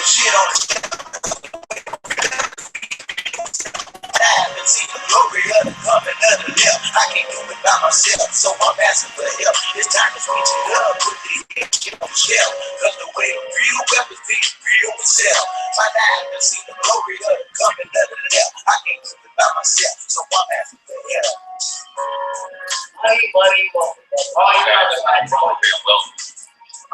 shit on the see the glory of the coming of the left. I can't do it by myself, so I'm asking for help. It's time to switch it up, put the shit on the shelf. Cause the way real weapons be real we sell. My eyes can see the glory of the coming of the left. I can't do it by myself, so I'm asking for help. Money,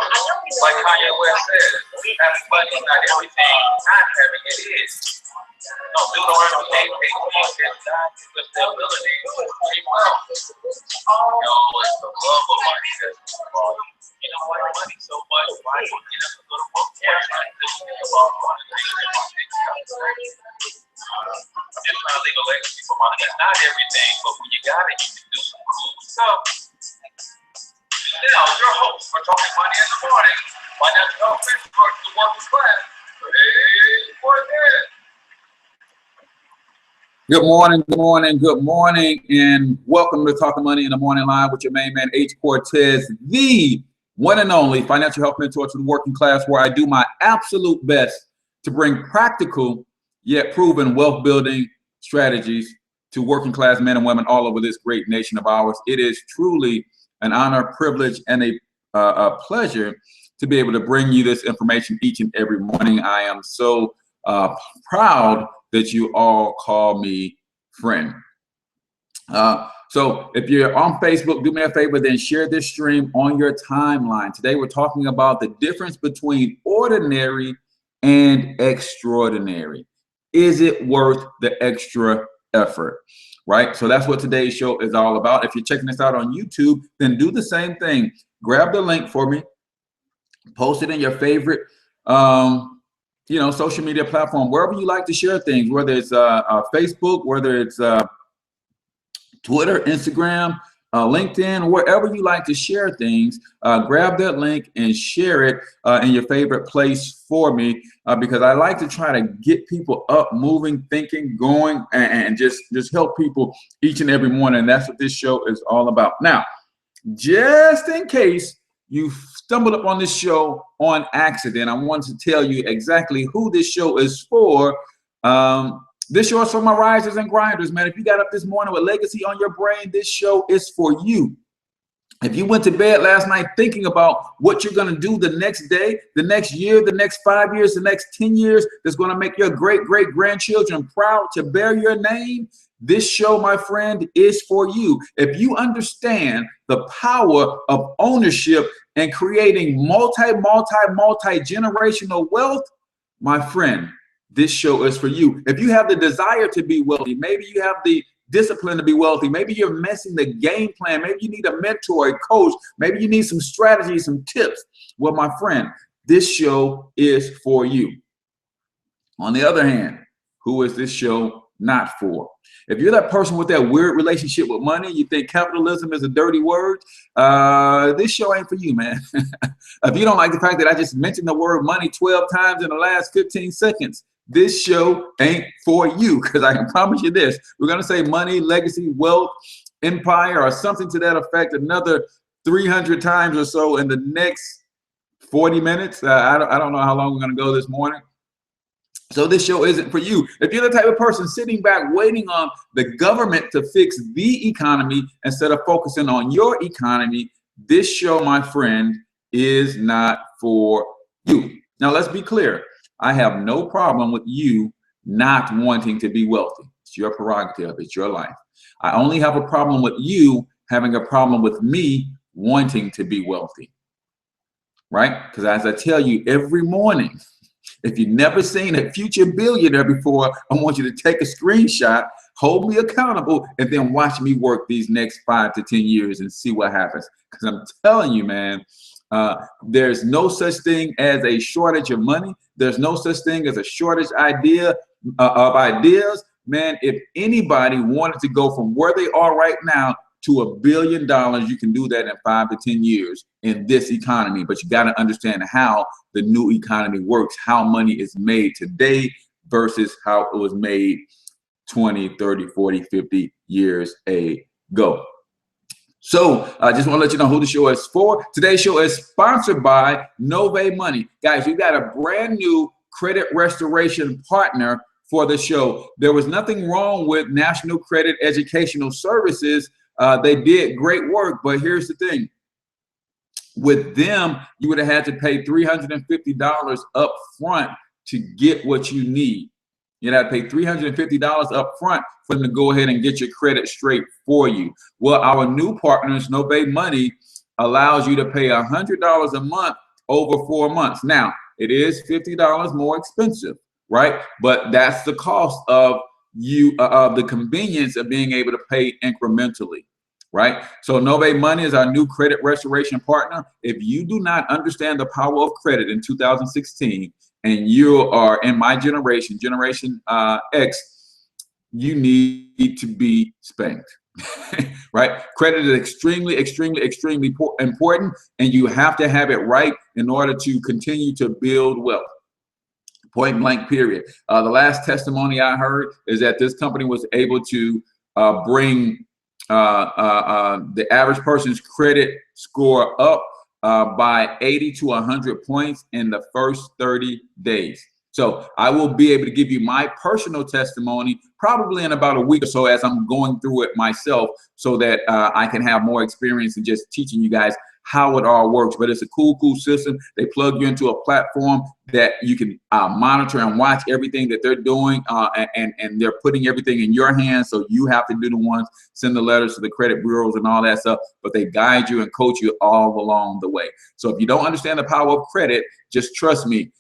like Kanye West said, having money is not everything, not having it is. No, Deuteronomy 8:18 says, God gives us the ability to achieve wealth. It's the love of money that's involved. Like money so much, why don't you get up and go to work for it? I just think about one of the things that my things come to I'm just trying to leave a legacy for money. It's not everything, but when you got it, you can do some cool stuff. Now, your host for Talking Money in the Morning, financial expert to the working class, Cortez. Good morning, and welcome to Talking Money in the Morning Live with your main man, H. Cortez, the one and only financial health mentor to the working class, where I do my absolute best to bring practical yet proven wealth building strategies to working class men and women all over this great nation of ours. It is truly an honor, privilege, and a pleasure to be able to bring you this information each and every morning. I am so proud that you all call me friend. So if you're on Facebook, do me a favor, then share this stream on your timeline. Today we're talking about the difference between ordinary and extraordinary. Is it worth the extra effort? Right? So that's what today's show is all about. If you're checking this out on YouTube, then do the same thing. Grab the link for me, post it in your favorite social media platform, wherever you like to share things, whether it's Facebook, whether it's Twitter, Instagram, LinkedIn, wherever you like to share things, grab that link and share it in your favorite place for me, because I like to try to get people up, moving, thinking, going, and just help people each and every morning. And that's what this show is all about. Now, just in case you stumbled up on this show on accident, I wanted to tell you exactly who this show is for. This show is for my risers and grinders, man. If you got up this morning with legacy on your brain, this show is for you. If you went to bed last night thinking about what you're going to do the next day, the next year, the next 5 years, the next 10 years, that's going to make your great-great-grandchildren proud to bear your name, this show, my friend, is for you. If you understand the power of ownership and creating multi-generational wealth, my friend, this show is for you. If you have the desire to be wealthy, maybe you have the discipline to be wealthy, maybe you're missing the game plan, maybe you need a mentor, a coach, maybe you need some strategies, some tips. Well, my friend, this show is for you. On the other hand, who is this show not for? If you're that person with that weird relationship with money, you think capitalism is a dirty word, this show ain't for you, man. If you don't like the fact that I just mentioned the word money 12 times in the last 15 seconds, this show ain't for you, because I can promise you this. We're going to say money, legacy, wealth, empire, or something to that effect another 300 times or so in the next 40 minutes. I don't know how long we're going to go this morning. So this show isn't for you. If you're the type of person sitting back waiting on the government to fix the economy instead of focusing on your economy, this show, my friend, is not for you. Now, let's be clear. I have no problem with you not wanting to be wealthy. It's your prerogative. It's your life. I only have a problem with you having a problem with me wanting to be wealthy, right? Because as I tell you every morning, if you've never seen a future billionaire before, I want you to take a screenshot, hold me accountable, and then watch me work these next 5 to 10 years and see what happens. Because I'm telling you, man, there's no such thing as a shortage of money. There's no such thing as a shortage of ideas. Man, if anybody wanted to go from where they are right now to $1 billion, you can do that in 5 to 10 years in this economy. But you got to understand how the new economy works, how money is made today versus how it was made 20, 30, 40, 50 years ago. So I just want to let you know who the show is for. Today's show is sponsored by Nove Money. Guys, you got a brand new credit restoration partner for the show. There was nothing wrong with National Credit Educational Services. They did great work, but here's the thing. With them, you would have had to pay $350 up front to get what you need. You'd have to pay $350 up front for them to go ahead and get your credit straight for you. Well, our new partners, Nove Money, allows you to pay $100 a month over 4 months. Now, it is $50 more expensive, right? But that's the cost of the convenience of being able to pay incrementally, right? So Nove Money is our new credit restoration partner. If you do not understand the power of credit in 2016, and you are in my generation, Generation X, you need to be spanked, right? Credit is extremely, extremely, extremely important, and you have to have it right in order to continue to build wealth. Point blank, period. The last testimony I heard is that this company was able to bring the average person's credit score up by 80 to 100 points in the first 30 days. So I will be able to give you my personal testimony probably in about a week or so as I'm going through it myself, so that I can have more experience in just teaching you guys how it all works. But it's a cool system. They plug you into a platform that you can monitor and watch everything that they're doing, and they're putting everything in your hands. So you have to do the ones, send the letters to the credit bureaus and all that stuff, but they guide you and coach you all along the way. So if you don't understand the power of credit, just trust me.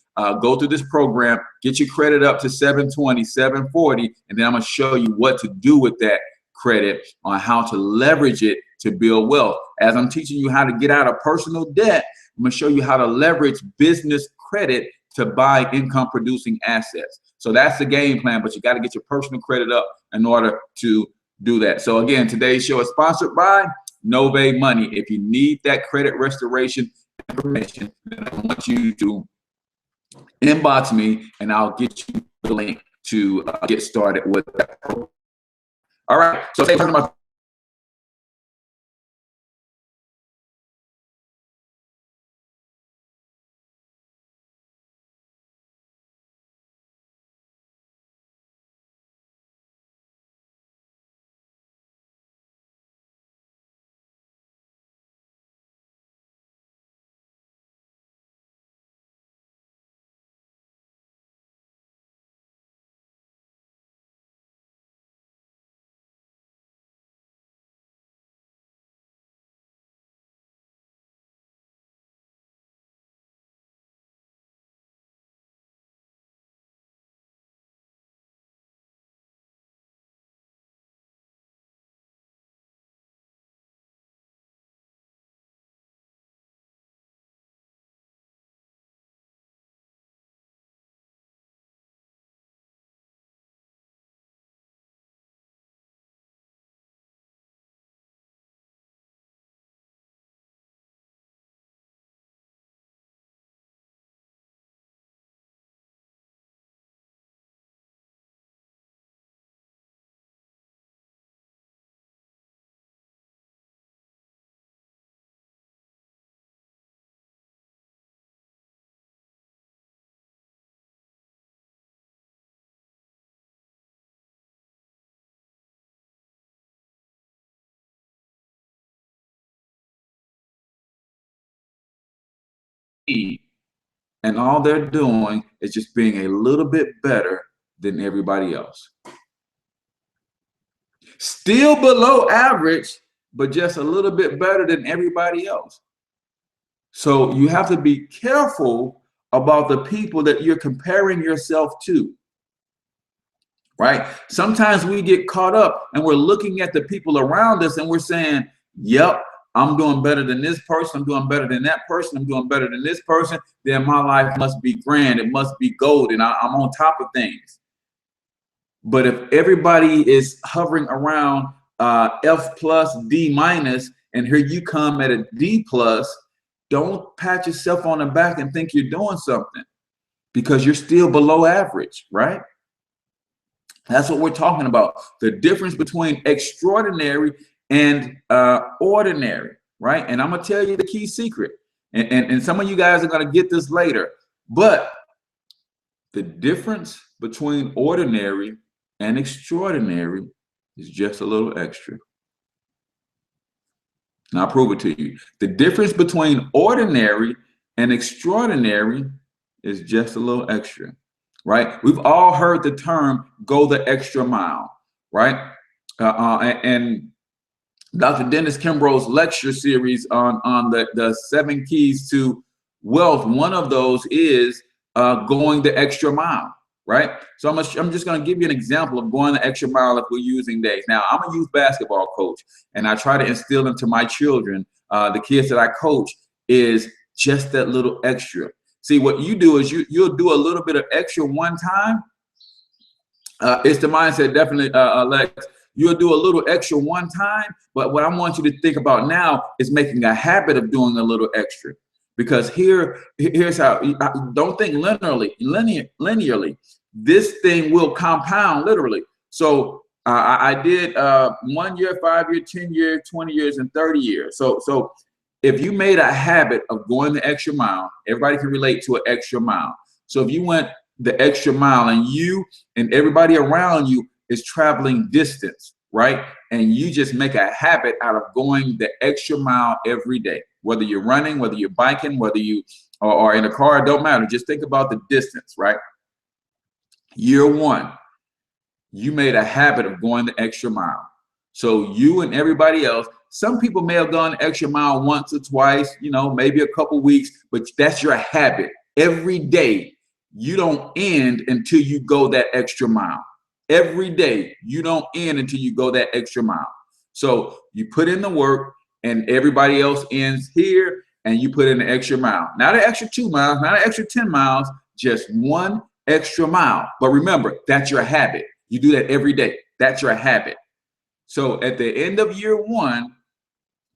Go through this program, get your credit up to 720, 740, and then I'm going to show you what to do with that credit, on how to leverage it to build wealth. As I'm teaching you how to get out of personal debt, I'm going to show you how to leverage business credit to buy income producing assets. So that's the game plan, but you got to get your personal credit up in order to do that. So again, today's show is sponsored by Nove Money. If you need that credit restoration information, then I want you to inbox me and I'll get you the link to get started with that program. All right, so thanks for my and all they're doing is just being a little bit better than everybody else. Still below average, but just a little bit better than everybody else. So you have to be careful about the people that you're comparing yourself to, right? Sometimes we get caught up and we're looking at the people around us and we're saying, yep, I'm doing better than this person, I'm doing better than that person, I'm doing better than this person, then my life must be grand, it must be gold, and I'm on top of things. But if everybody is hovering around F plus, D minus, and here you come at a D plus, don't pat yourself on the back and think you're doing something, because you're still below average, right? That's what we're talking about. The difference between extraordinary and ordinary, right? And I'm gonna tell you the key secret. And some of you guys are gonna get this later, but The difference between ordinary and extraordinary is just a little extra. Now I'll prove it to you. The difference between ordinary and extraordinary is just a little extra, right? We've all heard the term "go the extra mile," right? And Dr. Dennis Kimbrough's lecture series on the 7 keys to wealth, one of those is going the extra mile, right? So I'm just going to give you an example of going the extra mile if we're using days. Now, I'm a youth basketball coach, and I try to instill into my children, the kids that I coach, is just that little extra. See, what you do is you'll do a little bit of extra one time. It's the mindset, definitely, Lex. You'll do a little extra one time, but what I want you to think about now is making a habit of doing a little extra. Because here's how, don't think linearly. This thing will compound literally. So I did 1 year, 5 year, 10 years, 20 years, and 30 years. So if you made a habit of going the extra mile, everybody can relate to an extra mile. So if you went the extra mile and you and everybody around you is traveling distance, right? And you just make a habit out of going the extra mile every day. Whether you're running, whether you're biking, whether you are in a car, it don't matter. Just think about the distance, right? Year 1, you made a habit of going the extra mile. So you and everybody else, some people may have gone the extra mile once or twice, you know, maybe a couple weeks, but that's your habit. Every day, you don't end until you go that extra mile. Every day, you don't end until you go that extra mile. So you put in the work, and everybody else ends here, and you put in an extra mile. Not an extra 2 miles, not an extra 10 miles, just 1 extra mile. But remember, that's your habit. You do that every day. That's your habit. So at the end of year 1,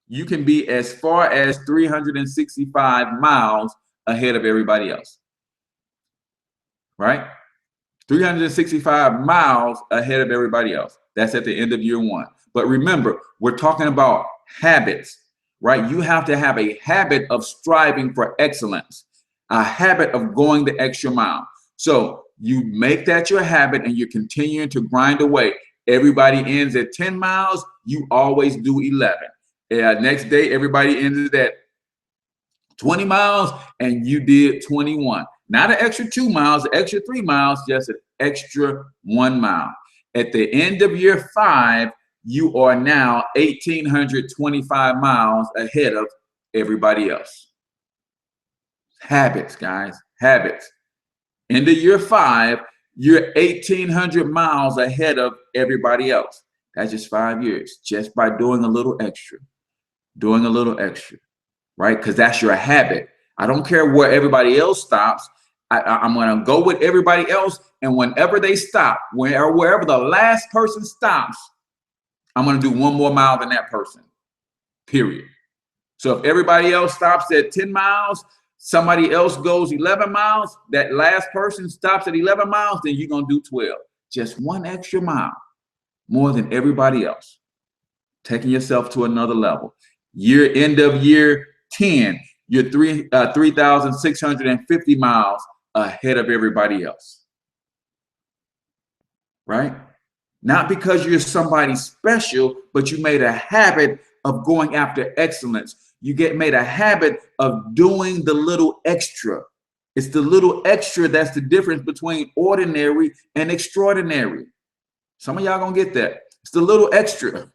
you can be as far as 365 miles ahead of everybody else, right? 365 miles ahead of everybody else. That's at the end of year 1. But remember, we're talking about habits, right? You have to have a habit of striving for excellence, a habit of going the extra mile. So you make that your habit and you're continuing to grind away. Everybody ends at 10 miles, you always do 11. Next day, everybody ended at 20 miles and you did 21. Not an extra 2 miles, an extra 3 miles, just an extra 1 mile. At the end of year 5, you are now 1,825 miles ahead of everybody else. Habits, guys, habits. End of year 5, you're 1,800 miles ahead of everybody else. That's just 5 years, just by doing a little extra, right? Because that's your habit. I don't care where everybody else stops. I'm going to go with everybody else. And whenever they stop, wherever the last person stops, I'm going to do 1 more mile than that person, period. So if everybody else stops at 10 miles, somebody else goes 11 miles, that last person stops at 11 miles, then you're going to do 12. Just 1 extra mile more than everybody else. Taking yourself to another level. End of year 10, you're 3,650 miles ahead of everybody else, right? Not because you're somebody special, but you made a habit of going after excellence. You made a habit of doing the little extra. It's the little extra that's the difference between ordinary and extraordinary. Some of y'all gonna get that. It's the little extra,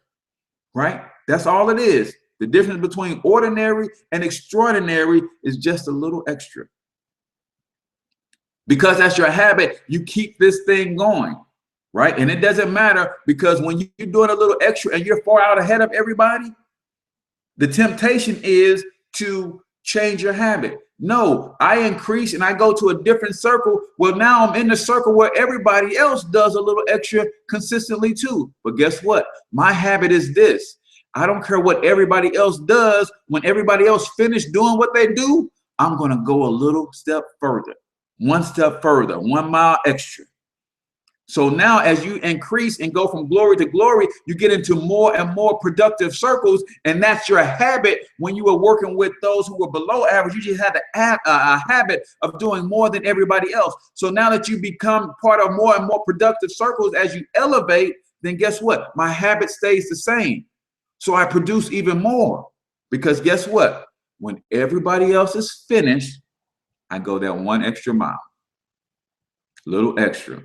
right? That's all it is. The difference between ordinary and extraordinary is just a little extra. Because that's your habit, you keep this thing going, right? And it doesn't matter, because when you're doing a little extra and you're far out ahead of everybody, the temptation is to change your habit. No, I increase and I go to a different circle. Well, now I'm in the circle where everybody else does a little extra consistently too. But guess what? My habit is this. I don't care what everybody else does. When everybody else finishes doing what they do, I'm going to go a little step further, 1 step further, 1 mile extra. So now as you increase and go from glory to glory, you get into more and more productive circles. And that's your habit. When you were working with those who were below average, you just had to add a habit of doing more than everybody else. So now that you become part of more and more productive circles, as you elevate, then guess what? My habit stays the same. So I produce even more, because guess what? When everybody else is finished, I go that one extra mile, little extra.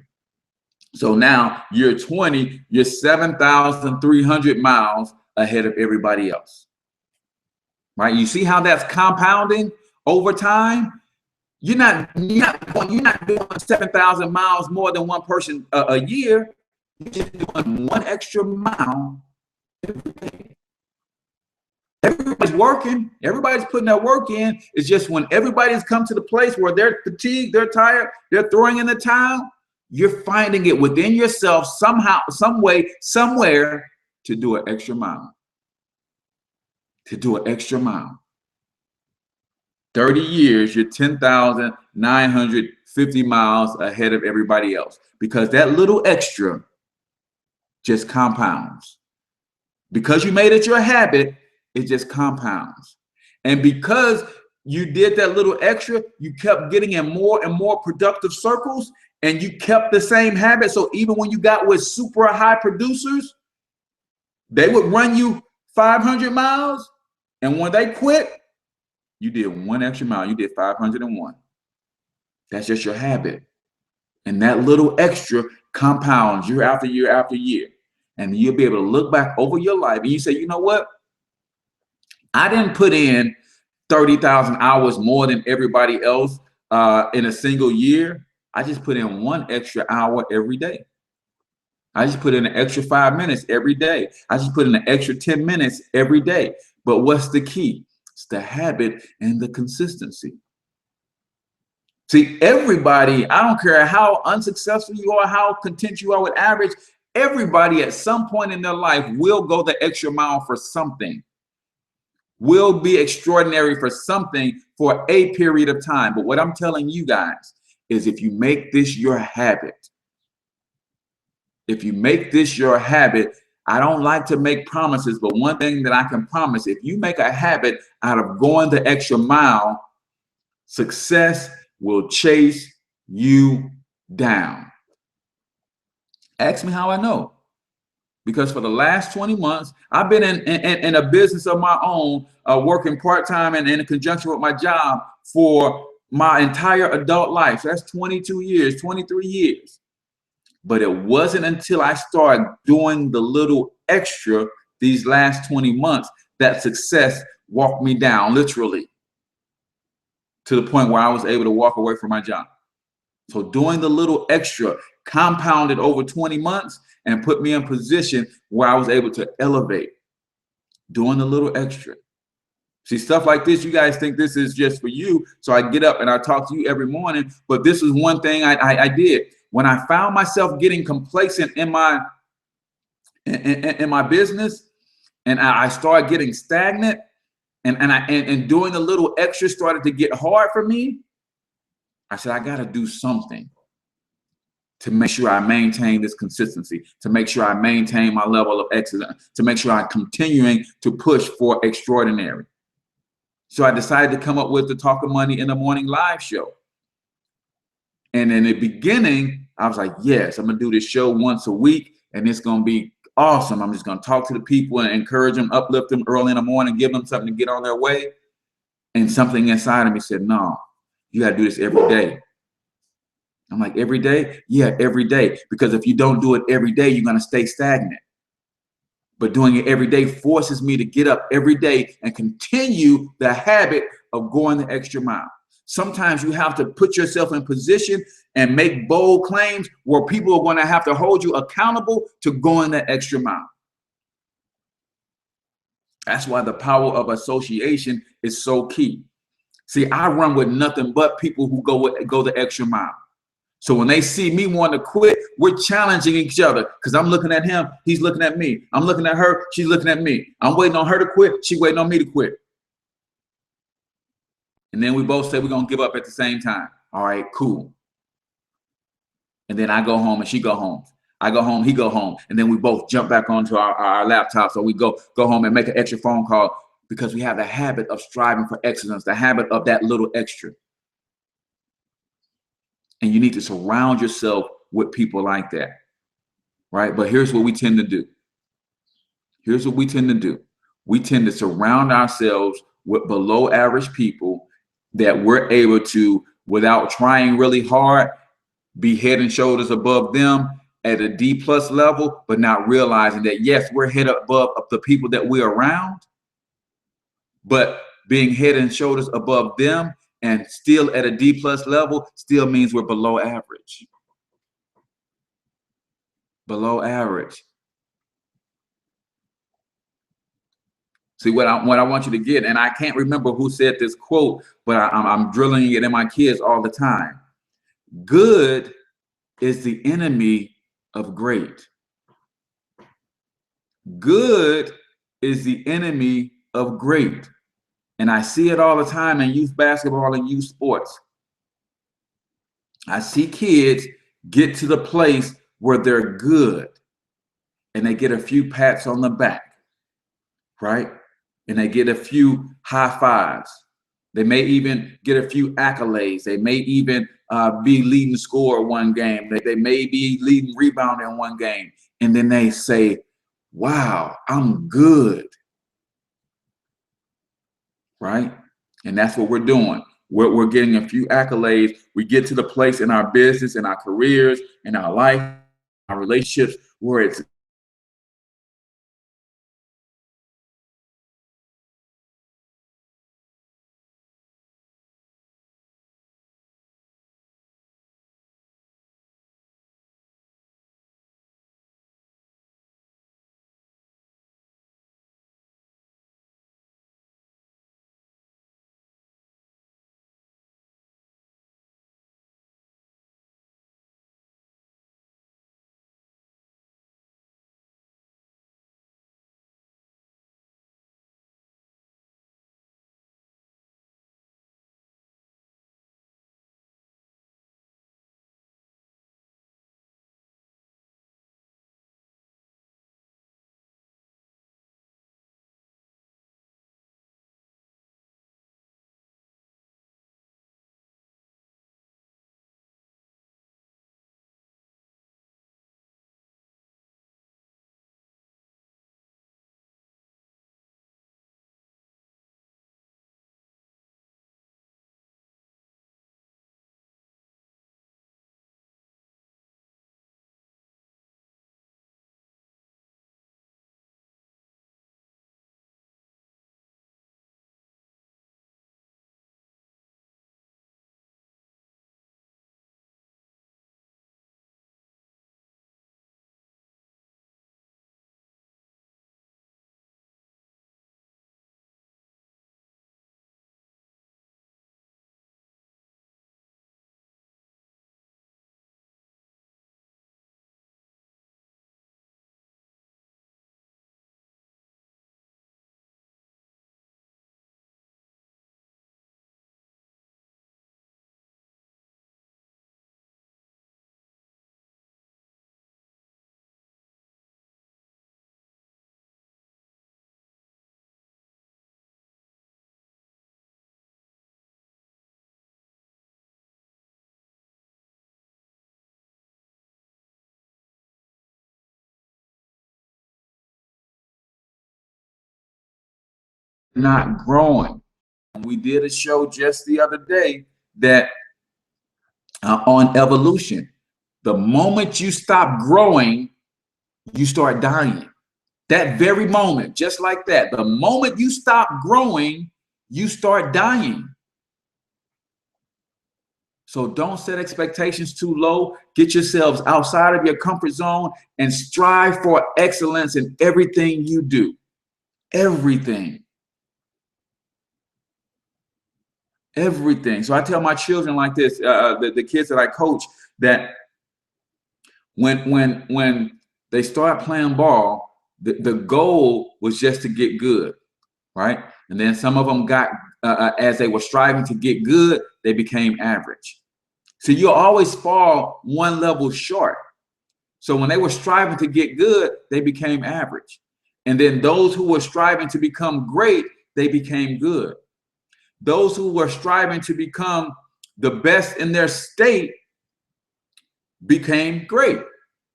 So now you're 20, you're 7,300 miles ahead of everybody else, right? You see how that's compounding over time? You're not doing 7,000 miles more than one person a year. You're just doing one extra mile every day. Everybody's working. Everybody's putting that work in. It's just when everybody's come to the place where they're fatigued, they're tired, they're throwing in the towel, you're finding it within yourself somehow, some way, somewhere to do an extra mile. To do an extra mile. 30 years, you're 10,950 miles ahead of everybody else, because that little extra just compounds. Because you made it your habit, it just compounds. And because you did that little extra, you kept getting in more and more productive circles, and you kept the same habit. So even when you got with super high producers, they would run you 500 miles. And when they quit, you did one extra mile. You did 501. That's just your habit. And that little extra compounds year after year after year. And you'll be able to look back over your life and you say, you know what? I didn't put in 30,000 hours more than everybody else in a single year. I just put in one extra hour every day. I just put in an extra 5 minutes every day. I just put in an extra 10 minutes every day. But what's the key? It's the habit and the consistency. See, everybody, I don't care how unsuccessful you are, how content you are with average, everybody at some point in their life will go the extra mile for something, will be extraordinary for something for a period of time. But what I'm telling you guys is, if you make this your habit, if you make this your habit, I don't like to make promises, but one thing that I can promise, if you make a habit out of going the extra mile, success will chase you down. Ask me how I know. Because for the last 20 months, I've been in a business of my own, working part-time and in conjunction with my job for my entire adult life. So that's 22 years, 23 years. But it wasn't until I started doing the little extra these last 20 months that success walked me down, literally, to the point where I was able to walk away from my job. So doing the little extra compounded over 20 months and put me in position where I was able to elevate, doing the little extra. See, stuff like this, you guys think this is just for you. So I get up and I talk to you every morning, but this is one thing I did. When I found myself getting complacent in my business, and I started getting stagnant, and doing a little extra started to get hard for me, I said, I got to do something to make sure I maintain this consistency, to make sure I maintain my level of excellence, to make sure I'm continuing to push for extraordinary. So I decided to come up with the Talk of Money in the Morning live show. And in the beginning, I was like, yes, I'm going to do this show once a week, and it's going to be awesome. I'm just going to talk to the people and encourage them, uplift them early in the morning, give them something to get on their way. And something inside of me said, no, you got to do this every day. I'm like, every day? Yeah, every day. Because if you don't do it every day, you're going to stay stagnant. But doing it every day forces me to get up every day and continue the habit of going the extra mile. Sometimes you have to put yourself in position and make bold claims where people are going to have to hold you accountable to going that extra mile. That's why the power of association is so key. See, I run with nothing but people who go the extra mile. So when they see me want to quit, we're challenging each other, because I'm looking at him, he's looking at me. I'm looking at her, she's looking at me. I'm waiting on her to quit, she's waiting on me to quit. And then we both say we're going to give up at the same time. All right, cool. And then I go home and she go home. I go home, he go home. And then we both jump back onto our laptops, or we go home and make an extra phone call, because we have the habit of striving for excellence, the habit of that little extra. And you need to surround yourself with people like that, right? But here's what we tend to do. Here's what we tend to do. We tend to surround ourselves with below average people that we're able to, without trying really hard, be head and shoulders above them at a D+ level, but not realizing that, yes, we're head above the people that we're around, but being head and shoulders above them and still at a D+ level still means we're below average. Below average. See, what I want you to get, and I can't remember who said this quote, but I'm drilling it in my kids all the time. Good is the enemy of great. Good is the enemy of great. And I see it all the time in youth basketball and youth sports. I see kids get to the place where they're good and they get a few pats on the back, right? And they get a few high fives. They may even get a few accolades. They may even be leading scorer one game. They may be leading rebound in one game. And then they say, wow, I'm good, right? And that's what we're doing. We're getting a few accolades. We get to the place in our business, in our careers, in our life, our relationships, where it's not growing. We did a show just the other day that on evolution. The moment you stop growing, you start dying. That very moment, just like that, the moment you stop growing, you start dying. So don't set expectations too low. Get yourselves outside of your comfort zone and strive for excellence in everything you do. Everything. Everything. So I tell my children like this, the kids that I coach, that when they start playing ball, the goal was just to get good, right? And then some of them got, as they were striving to get good, they became average. So you'll always fall one level short. So when they were striving to get good, they became average. And then those who were striving to become great, they became good. Those who were striving to become the best in their state became great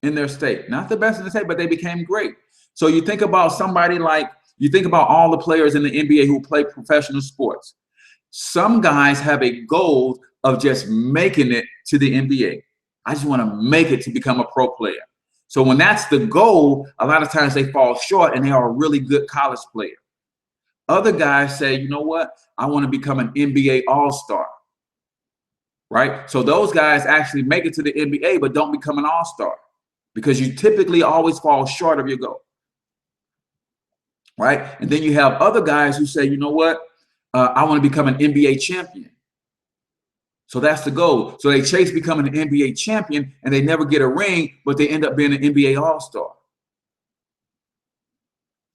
in their state. Not the best in the state, but they became great. So you think about somebody like, you think about all the players in the NBA who play professional sports. Some guys have a goal of just making it to the NBA. I just want to make it to become a pro player. So when that's the goal, a lot of times they fall short and they are a really good college player. Other guys say, you know what? I want to become an NBA all-star. Right? So those guys actually make it to the NBA, but don't become an all-star because you typically always fall short of your goal. Right? And then you have other guys who say, you know what? I want to become an NBA champion. So that's the goal. So they chase becoming an NBA champion and they never get a ring, but they end up being an NBA all-star.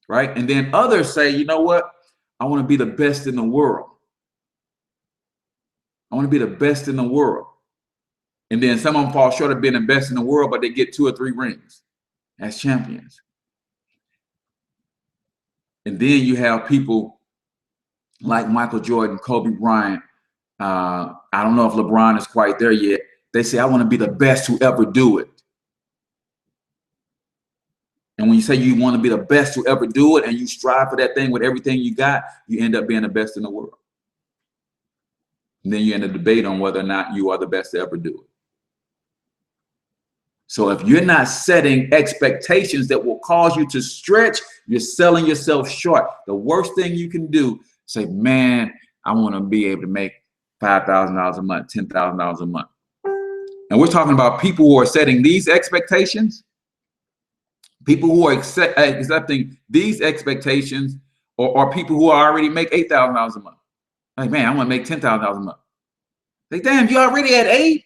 Right? And then others say, you know what? I want to be the best in the world. I want to be the best in the world. And then some of them fall short of being the best in the world, but they get 2 or 3 rings as champions. And then you have people like Michael Jordan, Kobe Bryant. I don't know if LeBron is quite there yet. They say, I want to be the best who ever do it. And when you say you want to be the best who ever do it and you strive for that thing with everything you got, you end up being the best in the world. And then you end a debate on whether or not you are the best to ever do it. So if you're not setting expectations that will cause you to stretch, you're selling yourself short. The worst thing you can do, say, man, I want to be able to make $5,000 a month, $10,000 a month. And we're talking about people who are setting these expectations, people who are accepting these expectations, or people who already make $8,000 a month. Like, man, I want to make $10,000 a month. Like, damn, you already at 8?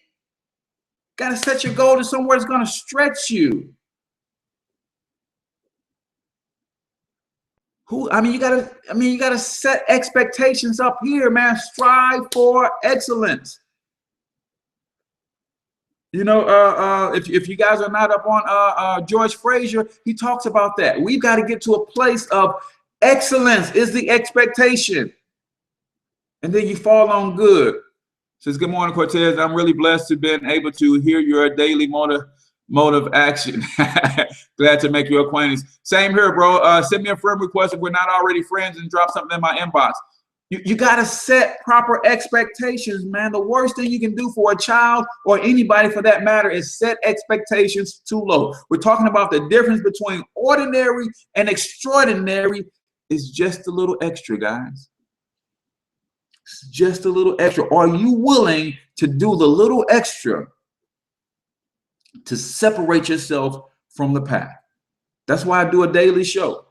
Got to set your goal to somewhere that's going to stretch you. You gotta set expectations up here, man. Strive for excellence. You know, if you guys are not up on George Frazier, he talks about that. We've got to get to a place of excellence is the expectation. And then you fall on good. Says, good morning, Cortez. I'm really blessed to have been able to hear your daily mode of action. Glad to make your acquaintance. Same here, bro. Send me a friend request if we're not already friends and drop something in my inbox. You got to set proper expectations, man. The worst thing you can do for a child or anybody for that matter is set expectations too low. We're talking about the difference between ordinary and extraordinary is just a little extra, guys. It's just a little extra. Are you willing to do the little extra to separate yourself from the pack? That's why I do a daily show,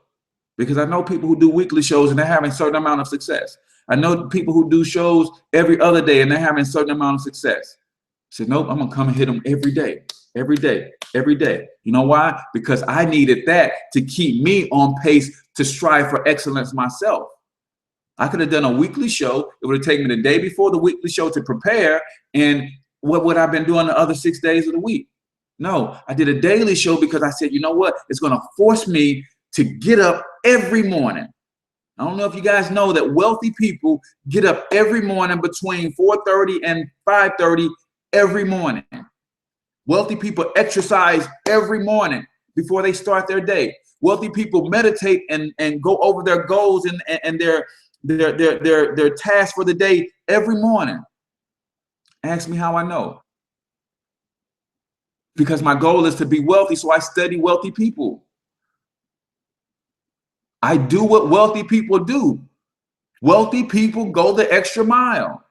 because I know people who do weekly shows and they're having a certain amount of success. I know people who do shows every other day and they're having a certain amount of success. I said, nope, I'm gonna come and hit them every day, every day, every day. You know why? Because I needed that to keep me on pace to strive for excellence myself. I could have done a weekly show. It would have taken me the day before the weekly show to prepare. And what would I have been doing the other 6 days of the week? No, I did a daily show because I said, you know what? It's going to force me to get up every morning. I don't know if you guys know that wealthy people get up every morning between 4:30 and 5:30 every morning. Wealthy people exercise every morning before they start their day. Wealthy people meditate and go over their goals and their tasks for the day every morning. Ask me how I know. Because my goal is to be wealthy, so I study wealthy people. I do what wealthy people do. Wealthy people go the extra mile.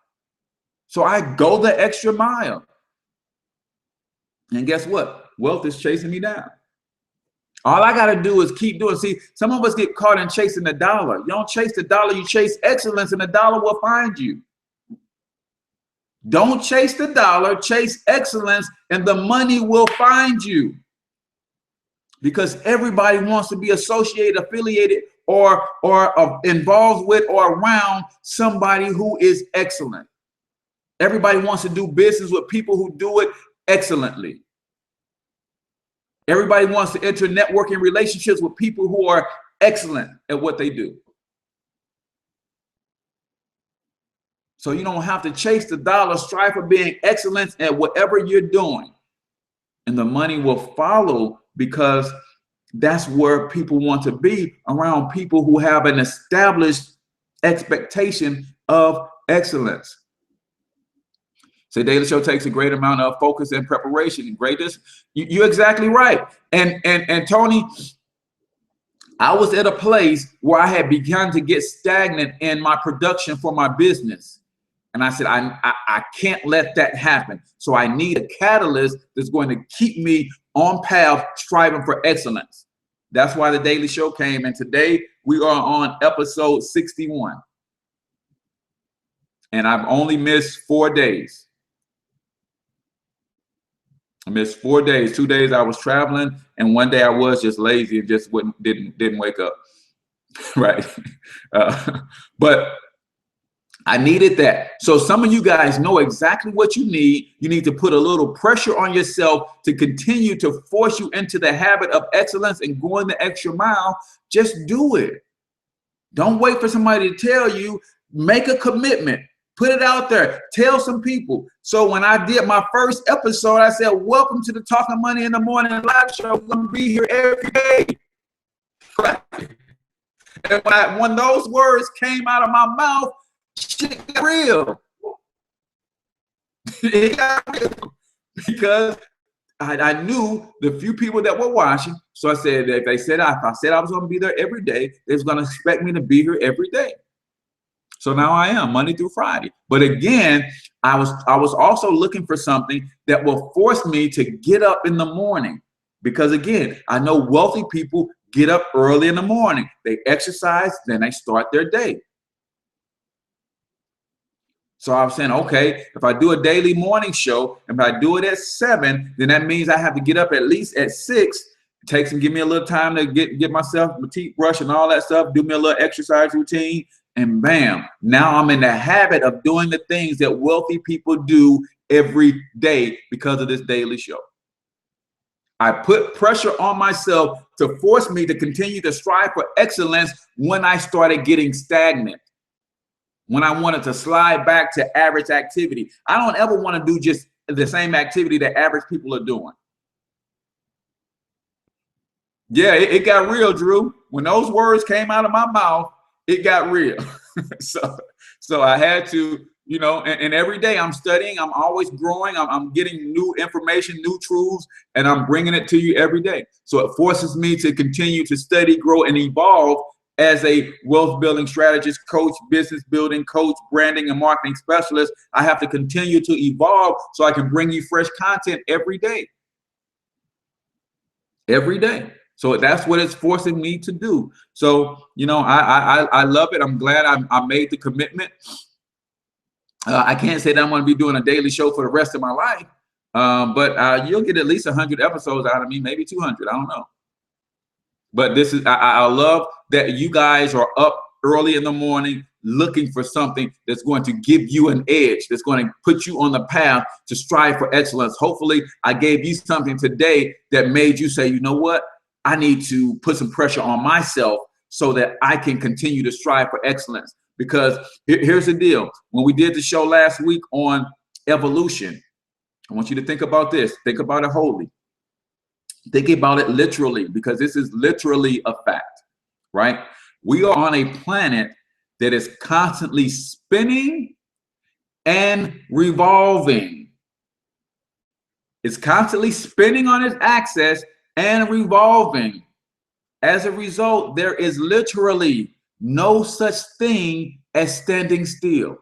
So I go the extra mile. And guess what? Wealth is chasing me down. All I got to do is keep doing. See, some of us get caught in chasing the dollar. You don't chase the dollar, you chase excellence, and the dollar will find you. Don't chase the dollar, chase excellence, and the money will find you. Because everybody wants to be associated, affiliated, or involved with or around somebody who is excellent. Everybody wants to do business with people who do it excellently. Everybody wants to enter networking relationships with people who are excellent at what they do. So you don't have to chase the dollar, strive for being excellent at whatever you're doing. And the money will follow, because that's where people want to be, around people who have an established expectation of excellence. So Daily Show takes a great amount of focus and preparation. Greatness, you're exactly right. And Tony, I was at a place where I had begun to get stagnant in my production for my business. And I said, I can't let that happen. So I need a catalyst that's going to keep me on path, striving for excellence. That's why the Daily Show came. And today we are on episode 61. And I've only missed 4 days. I missed 4 days. 2 days I was traveling, and 1 day I was just lazy and just didn't wake up. Right. But I needed that. So some of you guys know exactly what you need. You need to put a little pressure on yourself to continue to force you into the habit of excellence and going the extra mile. Just do it. Don't wait for somebody to tell you. Make a commitment. Put it out there. Tell some people. So when I did my first episode, I said, welcome to the Talking Money in the Morning live show. We're going to be here every day. Right. And when those words came out of my mouth, shit got real. It got real. Because I knew the few people that were watching. So I said, if I said I was going to be there every day, they was going to expect me to be here every day. So now I am, Monday through Friday. But again, I was also looking for something that will force me to get up in the morning. Because again, I know wealthy people get up early in the morning. They exercise, then they start their day. So I was saying, okay, if I do a daily morning show, if I do it at 7, then that means I have to get up at least at 6. It takes and give me a little time to get myself, my teeth brushed and all that stuff, do me a little exercise routine, and bam, now I'm in the habit of doing the things that wealthy people do every day because of this daily show. I put pressure on myself to force me to continue to strive for excellence when I started getting stagnant. When I wanted to slide back to average activity. I don't ever want to do just the same activity that average people are doing. Yeah, it got real, Drew. When those words came out of my mouth, it got real. so I had to, you know, and every day I'm studying, I'm always growing, I'm getting new information, new truths, and I'm bringing it to you every day. So it forces me to continue to study, grow, and evolve as a wealth building strategist, coach, business building coach, branding and marketing specialist. I have to continue to evolve so I can bring you fresh content every day. Every day. So that's what it's forcing me to do. So, you know, I love it. I'm glad I made the commitment. I can't say that I'm going to be doing a daily show for the rest of my life, but you'll get at least 100 episodes out of me, maybe 200. I don't know. But this is, I love that you guys are up early in the morning looking for something that's going to give you an edge, that's going to put you on the path to strive for excellence. Hopefully, I gave you something today that made you say, you know what? I need to put some pressure on myself so that I can continue to strive for excellence. Because here's the deal. When we did the show last week on evolution, I want you to think about this. Think about it wholly. Think about it literally, because this is literally a fact, right? We are on a planet that is constantly spinning and revolving. It's constantly spinning on its axis and revolving. As a result, there is literally no such thing as standing still.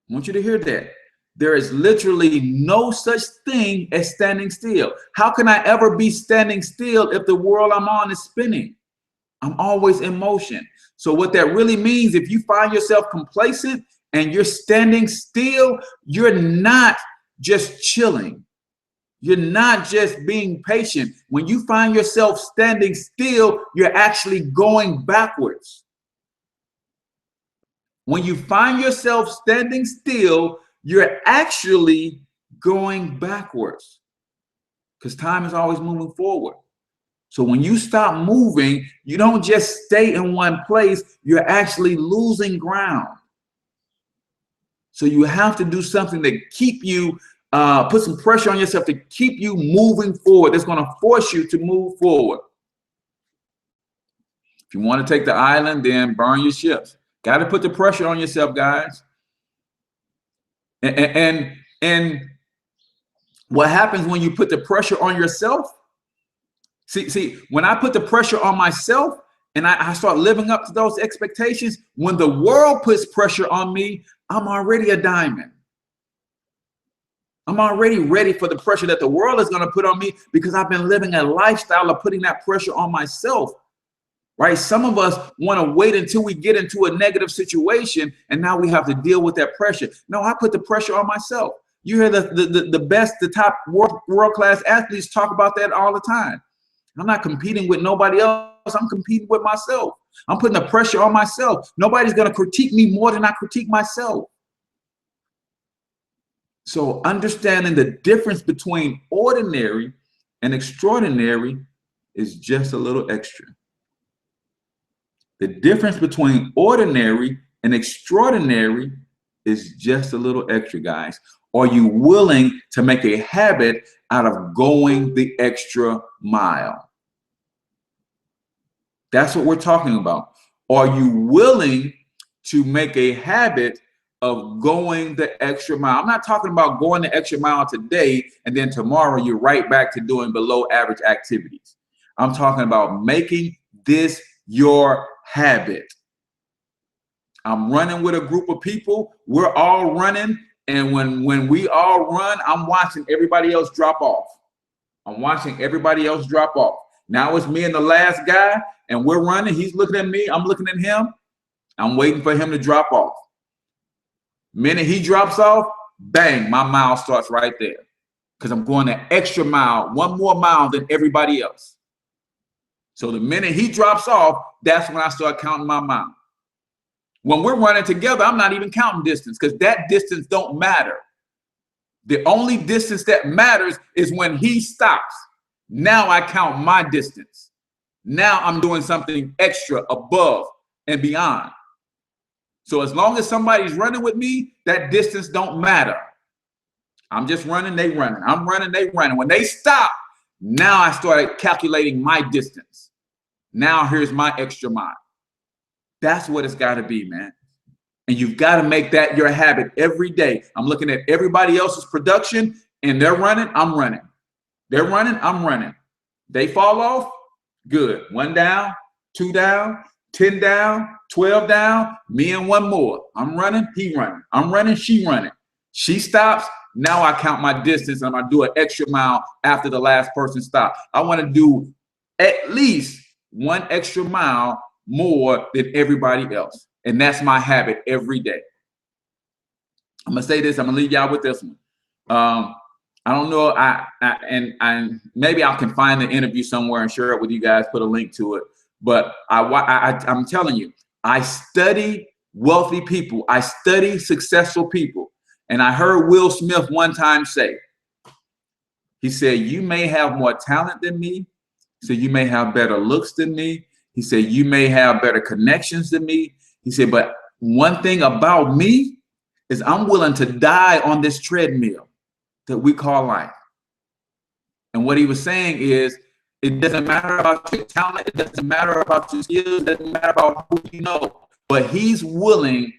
I want you to hear that. There is literally no such thing as standing still. How can I ever be standing still if the world I'm on is spinning? I'm always in motion. So what that really means, if you find yourself complacent and you're standing still, you're not just chilling. You're not just being patient. When you find yourself standing still, you're actually going backwards. When you find yourself standing still, you're actually going backwards because time is always moving forward. So when you stop moving, you don't just stay in one place, you're actually losing ground. So you have to do something to keep you, put some pressure on yourself to keep you moving forward. That's going to force you to move forward. If you want to take the island, then burn your ships. Got to put the pressure on yourself, guys. And what happens when you put the pressure on yourself? See, when I put the pressure on myself and I start living up to those expectations, when the world puts pressure on me, I'm already a diamond. I'm already ready for the pressure that the world is going to put on me because I've been living a lifestyle of putting that pressure on myself, right? Some of us want to wait until we get into a negative situation and now we have to deal with that pressure. No, I put the pressure on myself. You hear the top world-class athletes talk about that all the time. I'm not competing with nobody else. I'm competing with myself. I'm putting the pressure on myself. Nobody's going to critique me more than I critique myself. So understanding the difference between ordinary and extraordinary is just a little extra. The difference between ordinary and extraordinary is just a little extra, guys. Are you willing to make a habit out of going the extra mile? That's what we're talking about. Are you willing to make a habit of going the extra mile? I'm not talking about going the extra mile today and then tomorrow you're right back to doing below average activities. I'm talking about making this your habit. I'm running with a group of people. We're all running. And when we all run, I'm watching everybody else drop off. I'm watching everybody else drop off. Now it's me and the last guy, and we're running. He's looking at me. I'm looking at him. I'm waiting for him to drop off. Minute he drops off, bang, my mile starts right there. Because I'm going an extra mile, one more mile than everybody else. So the minute he drops off, that's when I start counting my mile. When we're running together, I'm not even counting distance because that distance don't matter. The only distance that matters is when he stops. Now I count my distance. Now I'm doing something extra above and beyond. So as long as somebody's running with me, that distance don't matter. I'm just running, they running. I'm running, they running. When they stop, now I started calculating my distance. Now here's my extra mile. That's what it's got to be, man. And you've got to make that your habit every day. I'm looking at everybody else's production and they're running, I'm running. They're running, I'm running. They fall off, good. 1 down, 2 down, 10 down, 12 down, me and one more. I'm running, he running. I'm running, she running. She stops, now I count my distance and I'm gonna do an extra mile after the last person stops. I wanna do at least 1 extra mile more than everybody else. And that's my habit every day. I'm gonna say this, I'm gonna leave y'all with this one. I don't know, I maybe I can find the interview somewhere and share it with you guys, put a link to it. But I'm telling you, I study wealthy people. I study successful people. And I heard Will Smith one time say, he said, you may have more talent than me. He said, you may have better looks than me. He said, you may have better connections than me. He said, but one thing about me is I'm willing to die on this treadmill that we call life. And what he was saying is, it doesn't matter about your talent. It doesn't matter about your skills. It doesn't matter about who you know. But he's willing,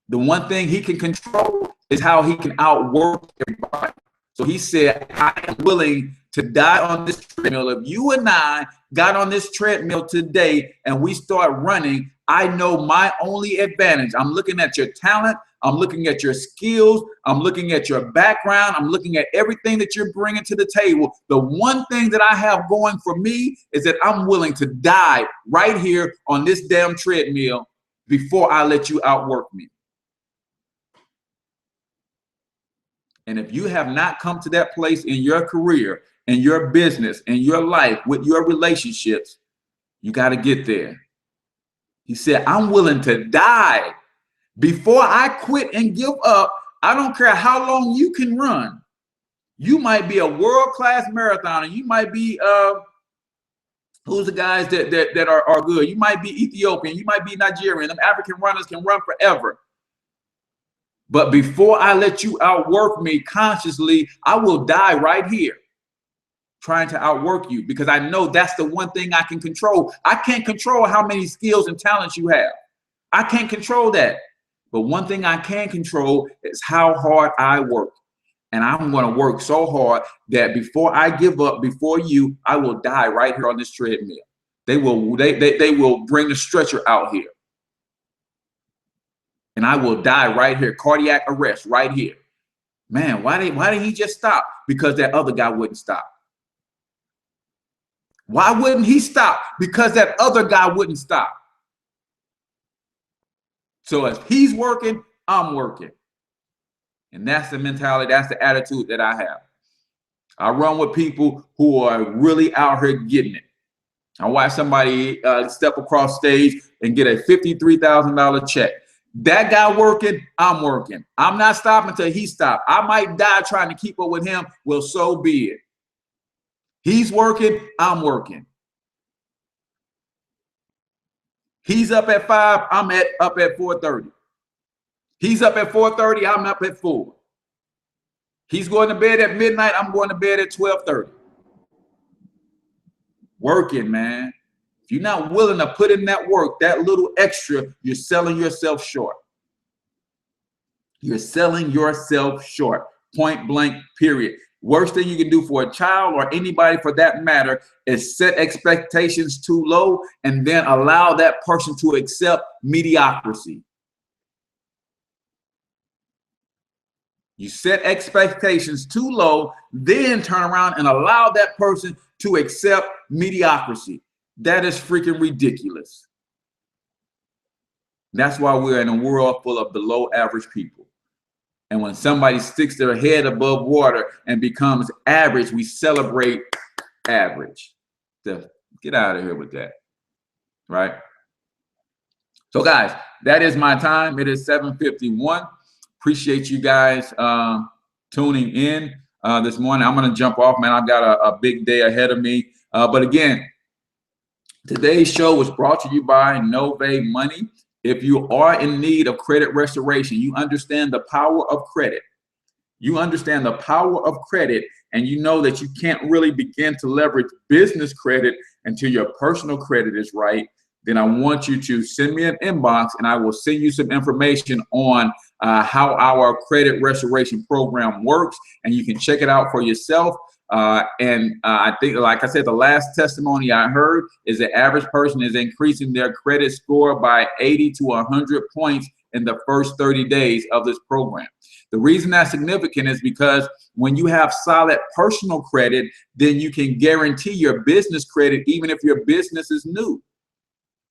the one thing he can control is how he can outwork everybody. So he said, I am willing to die on this treadmill. If you and I got on this treadmill today and we start running, I know my only advantage. I'm looking at your talent. I'm looking at your skills. I'm looking at your background. I'm looking at everything that you're bringing to the table. The one thing that I have going for me is that I'm willing to die right here on this damn treadmill before I let you outwork me. And if you have not come to that place in your career, in your business, in your life, with your relationships, you got to get there. He said, I'm willing to die Before I quit and give up, I don't care how long you can run. You might be a world-class marathoner. You might be who's the guys that are good? You might be Ethiopian. You might be Nigerian. Them African runners can run forever. But before I let you outwork me consciously, I will die right here trying to outwork you, because I know that's the one thing I can control. I can't control how many skills and talents you have. I can't control that. But one thing I can control is how hard I work. And I'm going to work so hard that before I give up, before you, I will die right here on this treadmill. They will bring the stretcher out here. And I will die right here. Cardiac arrest right here. Man, why did he just stop? Because that other guy wouldn't stop. Why wouldn't he stop? Because that other guy wouldn't stop. So if he's working, I'm working. And that's the mentality, that's the attitude that I have. I run with people who are really out here getting it. I watch somebody step across stage and get a $53,000 check. That guy working, I'm working. I'm not stopping until he stops. I might die trying to keep up with him. Well, so be it. He's working, I'm working. He's up at 5, I'm up at 4:30. He's up at 4:30, I'm up at 4. He's going to bed at midnight, I'm going to bed at 12:30. Working, man. If you're not willing to put in that work, that little extra, you're selling yourself short. You're selling yourself short. Point blank, period. Worst thing you can do for a child or anybody for that matter is set expectations too low and then allow that person to accept mediocrity. You set expectations too low, then turn around and allow that person to accept mediocrity. That is freaking ridiculous. That's why we're in a world full of below average people. And when somebody sticks their head above water and becomes average, we celebrate average. So get out of here with that, right? So guys, that is my time. It is 7:51. Appreciate you guys tuning in this morning. I'm going to jump off, man. I've got a big day ahead of me. But again, today's show was brought to you by Nove Money. If you are in need of credit restoration, you understand the power of credit. You understand the power of credit, and you know that you can't really begin to leverage business credit until your personal credit is right. Then I want you to send me an inbox, and I will send you some information on how our credit restoration program works, and you can check it out for yourself. I think, like I said, the last testimony I heard is the average person is increasing their credit score by 80 to 100 points in the first 30 days of this program. The reason that's significant is because when you have solid personal credit, then you can guarantee your business credit even if your business is new.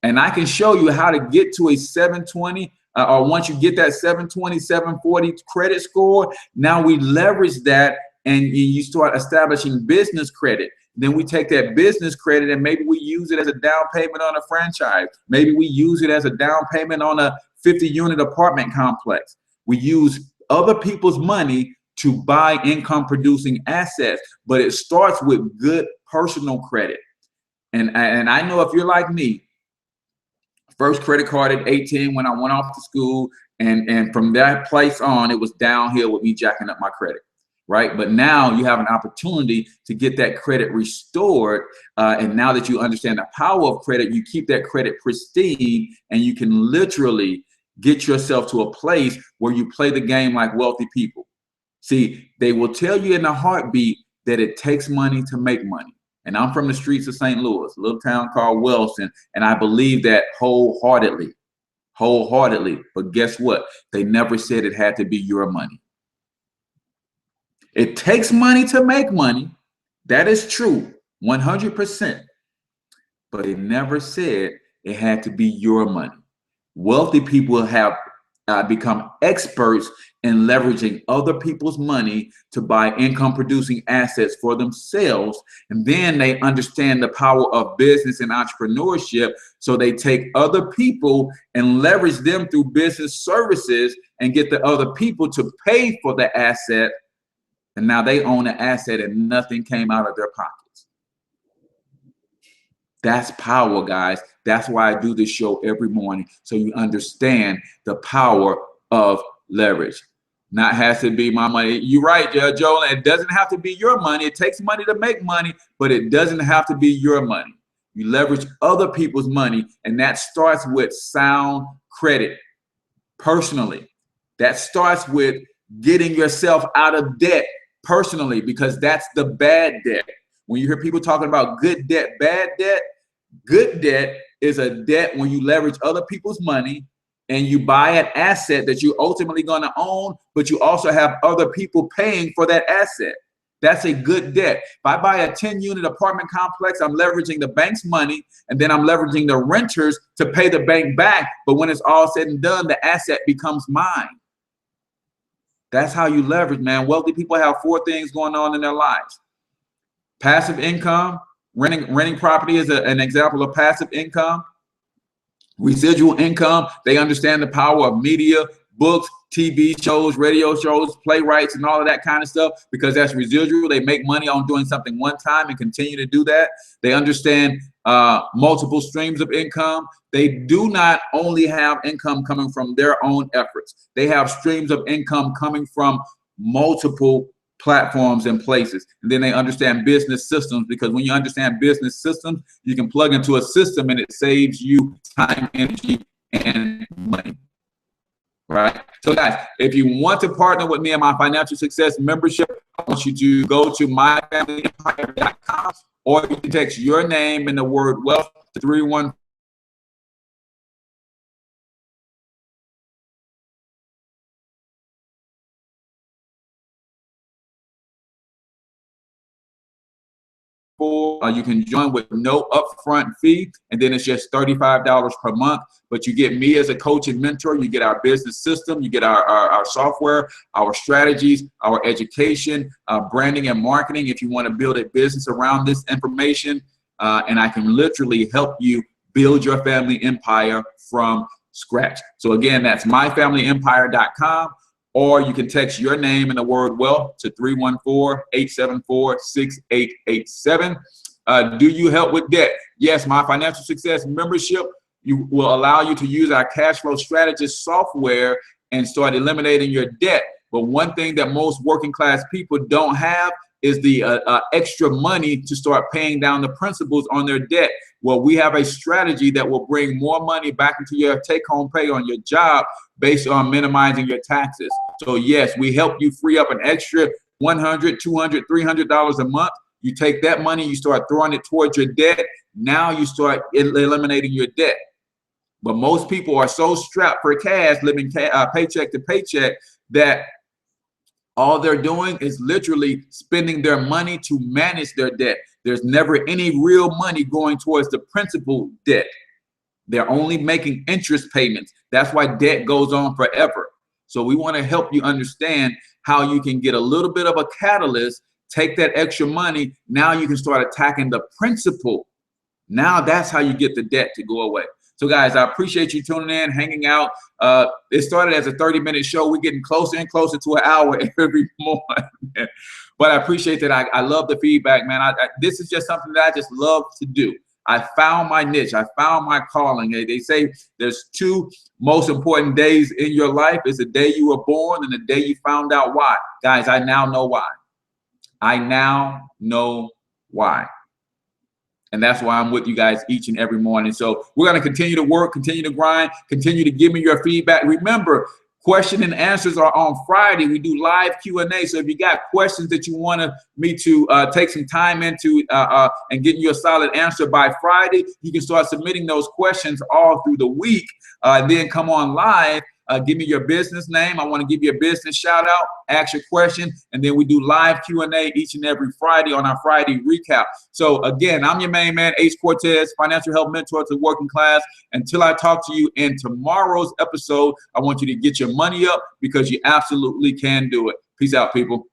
And I can show you how to get to a 720 or once you get that 720, 740 credit score, now we leverage that and you start establishing business credit. Then we take that business credit and maybe we use it as a down payment on a franchise. Maybe we use it as a down payment on a 50-unit apartment complex. We use other people's money to buy income producing assets, but it starts with good personal credit. And I know if you're like me, first credit card at 18 when I went off to school, and from that place on, it was downhill with me jacking up my credit. Right? But now you have an opportunity to get that credit restored. And now that you understand the power of credit, you keep that credit pristine and you can literally get yourself to a place where you play the game like wealthy people. See, they will tell you in a heartbeat that it takes money to make money. And I'm from the streets of St. Louis, a little town called Wellston, and I believe that wholeheartedly. But guess what? They never said it had to be your money. It takes money to make money. That is true, 100%. But it never said it had to be your money. Wealthy people have become experts in leveraging other people's money to buy income producing assets for themselves. And then they understand the power of business and entrepreneurship. So they take other people and leverage them through business services and get the other people to pay for the asset. And now they own the asset and nothing came out of their pockets. That's power, guys. That's why I do this show every morning, so you understand the power of leverage. Not has to be my money. You're right, Joel. It doesn't have to be your money. It takes money to make money, but it doesn't have to be your money. You leverage other people's money, and that starts with sound credit. Personally, that starts with getting yourself out of debt personally, because that's the bad debt. When you hear people talking about good debt, bad debt, good debt is a debt when you leverage other people's money and you buy an asset that you're ultimately going to own, but you also have other people paying for that asset. That's a good debt. If I buy a 10-unit apartment complex, I'm leveraging the bank's money, and then I'm leveraging the renters to pay the bank back. But when it's all said and done, the asset becomes mine. That's how you leverage, man. Wealthy people have 4 things going on in their lives. Passive income. Renting property is an example of passive income. Residual income. They understand the power of media, books, TV shows, radio shows, playwrights, and all of that kind of stuff, because that's residual. They make money on doing something one time and continue to do that. They understand multiple streams of income. They do not only have income coming from their own efforts. They have streams of income coming from multiple platforms and places. And then they understand business systems, because when you understand business systems, you can plug into a system and it saves you time, energy, and money. Right? So guys, if you want to partner with me in my financial success membership, I want you to go to myfamilyempire.com, or you can text your name and the word wealth to 314. You can join with no upfront fee, and then it's just $35 per month. But you get me as a coach and mentor. You get our business system. You get our software, our strategies, our education, branding and marketing. If you want to build a business around this information, and I can literally help you build your family empire from scratch. So again, that's myfamilyempire.com. Or you can text your name and the word wealth to 314-874-6887. Do you help with debt? Yes, my financial success membership will allow you to use our cash flow strategist software and start eliminating your debt. But one thing that most working class people don't have is the extra money to start paying down the principals on their debt. Well, we have a strategy that will bring more money back into your take-home pay on your job based on minimizing your taxes. So yes, we help you free up an extra $100, $200, $300 a month. You take that money, you start throwing it towards your debt. Now you start eliminating your debt. But most people are so strapped for cash, living paycheck to paycheck, that all they're doing is literally spending their money to manage their debt. There's never any real money going towards the principal debt. They're only making interest payments. That's why debt goes on forever. So we want to help you understand how you can get a little bit of a catalyst, take that extra money. Now you can start attacking the principal. Now that's how you get the debt to go away. So guys, I appreciate you tuning in, hanging out. It started as a 30-minute show. We're getting closer and closer to an hour every morning. But I appreciate that. I love the feedback, man. This is just something that I just love to do. I found my niche. I found my calling. They say there's 2 most important days in your life. It's the day you were born and the day you found out why. Guys, I now know why. I now know why. And that's why I'm with you guys each and every morning. So we're going to continue to work, continue to grind, continue to give me your feedback. Remember, question and answers are on Friday. We do live Q&A. So if you got questions that you want me to take some time into and getting you a solid answer by Friday, you can start submitting those questions all through the week. Then come on live Give me your business name. I want to give you a business shout out, ask your question, and then we do live Q&A each and every Friday on our Friday recap. So again, I'm your main man, Ace Cortez, financial health mentor to the working class. Until I talk to you in tomorrow's episode, I want you to get your money up because you absolutely can do it. Peace out, people.